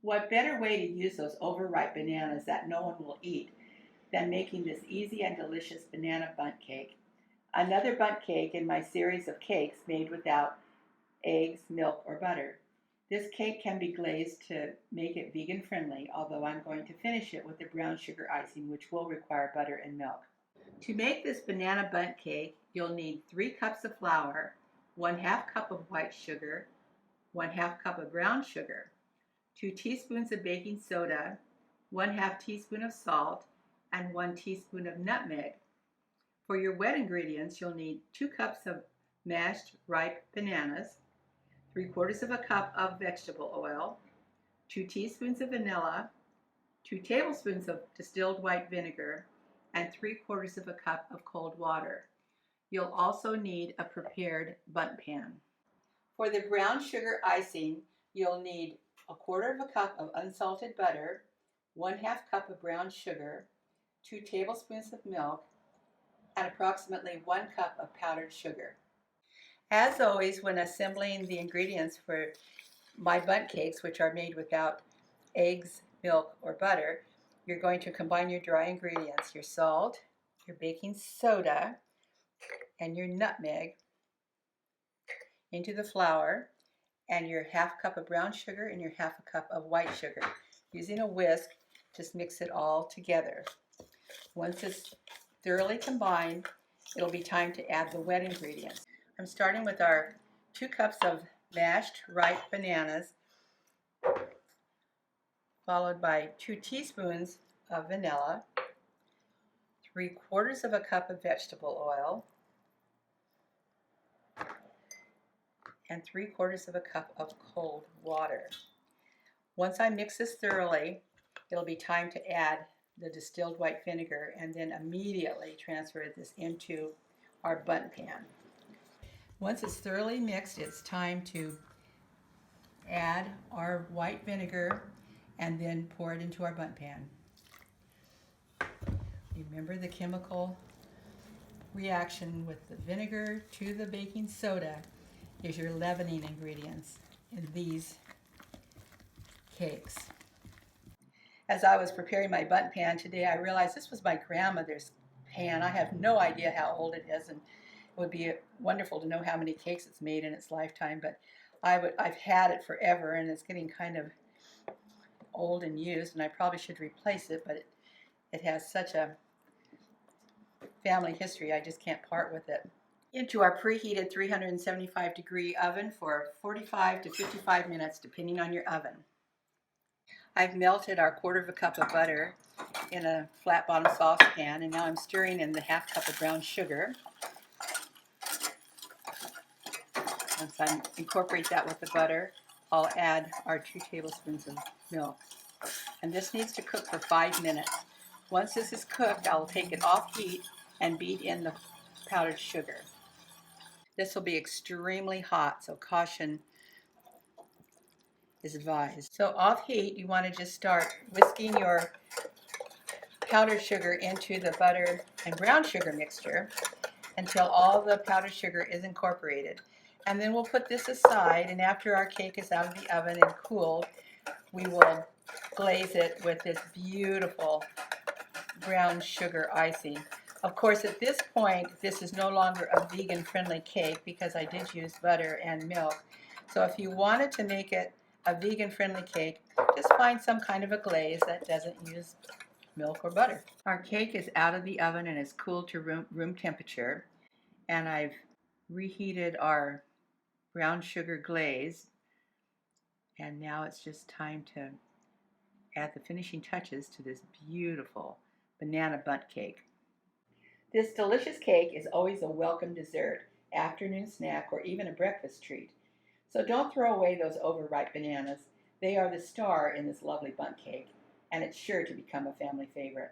What better way to use those overripe bananas that no one will eat than making this easy and delicious banana bundt cake? Another bundt cake in my series of cakes made without eggs, milk, or butter. This cake can be glazed to make it vegan friendly, although I'm going to finish it with the brown sugar icing, which will require butter and milk. To make this banana bundt cake, you'll need 3 cups of flour, 1/2 cup of white sugar, 1/2 cup of brown sugar, 2 teaspoons of baking soda, 1/2 teaspoon of salt, and 1 teaspoon of nutmeg. For your wet ingredients, you'll need 2 cups of mashed ripe bananas, 3/4 of a cup of vegetable oil, 2 teaspoons of vanilla, 2 tablespoons of distilled white vinegar, and 3/4 of a cup of cold water. You'll also need a prepared bundt pan. For the brown sugar icing, you'll need 1/4 of a cup of unsalted butter, 1/2 cup of brown sugar, 2 tablespoons of milk, and approximately 1 cup of powdered sugar. As always, when assembling the ingredients for my bundt cakes, which are made without eggs, milk, or butter, you're going to combine your dry ingredients, your salt, your baking soda, and your nutmeg into the flour, and your 1/2 cup of brown sugar and your 1/2 cup of white sugar. Using a whisk, just mix it all together. Once it's thoroughly combined, it'll be time to add the wet ingredients. I'm starting with our 2 cups of mashed ripe bananas, followed by 2 teaspoons of vanilla, 3/4 of a cup of vegetable oil, and 3/4 of a cup of cold water. Once I mix this thoroughly, it'll be time to add the distilled white vinegar and then immediately transfer this into our bundt pan. Once it's thoroughly mixed, it's time to add our white vinegar and then pour it into our bundt pan. Remember the chemical reaction with the vinegar to the baking soda is your leavening ingredients in these cakes. As I was preparing my bundt pan today, I realized this was my grandmother's pan. I have no idea how old it is, and it would be wonderful to know how many cakes it's made in its lifetime, but I've had it forever, and it's getting kind of old and used, and I probably should replace it, but it has such a family history, I just can't part with it. Into our preheated 375-degree oven for 45 to 55 minutes, depending on your oven. I've melted our 1/4 of a cup of butter in a flat bottom saucepan, and now I'm stirring in the 1/2 cup of brown sugar. Once I incorporate that with the butter, I'll add our 2 tablespoons of milk. And this needs to cook for 5 minutes. Once this is cooked, I'll take it off heat and beat in the powdered sugar. This will be extremely hot, so caution is advised. So off heat, you want to just start whisking your powdered sugar into the butter and brown sugar mixture until all the powdered sugar is incorporated. And then we'll put this aside, and after our cake is out of the oven and cooled, we will glaze it with this beautiful brown sugar icing. Of course, at this point, this is no longer a vegan-friendly cake because I did use butter and milk. So if you wanted to make it a vegan-friendly cake, just find some kind of a glaze that doesn't use milk or butter. Our cake is out of the oven and is cooled to room temperature, and I've reheated our brown sugar glaze, and now it's just time to add the finishing touches to this beautiful banana bundt cake. This delicious cake is always a welcome dessert, afternoon snack, or even a breakfast treat. So don't throw away those overripe bananas. They are the star in this lovely bundt cake, and it's sure to become a family favorite.